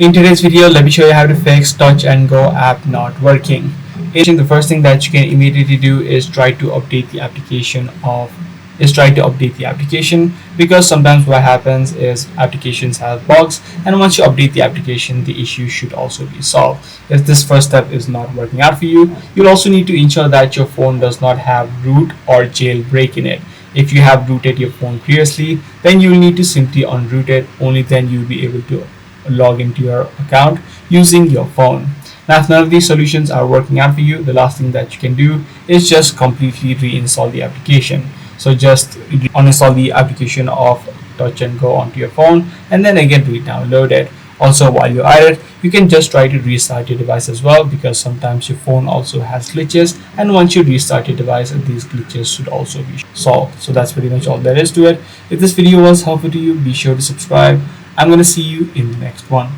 In today's video, let me show you how to fix Touch and Go app not working. The first thing that you can immediately do is try to update the application because sometimes what happens is applications have bugs, and once you update the application, the issue should also be solved. If this first step is not working out for you, you'll also need to ensure that your phone does not have root or jailbreak in it. If you have rooted your phone previously, then you'll need to simply unroot it. Only then you'll be able to log into your account using your phone. Now, if none of these solutions are working out for you, the last thing that you can do is just completely reinstall the application. So just uninstall the application of Touch and Go onto your phone and then again re-download it. Also, while you're at it, you can just try to restart your device as well, because sometimes your phone also has glitches, and once you restart your device, these glitches should also be solved. So that's pretty much all there is to it. If this video was helpful to you, be sure to subscribe. I'm going to see you in the next one.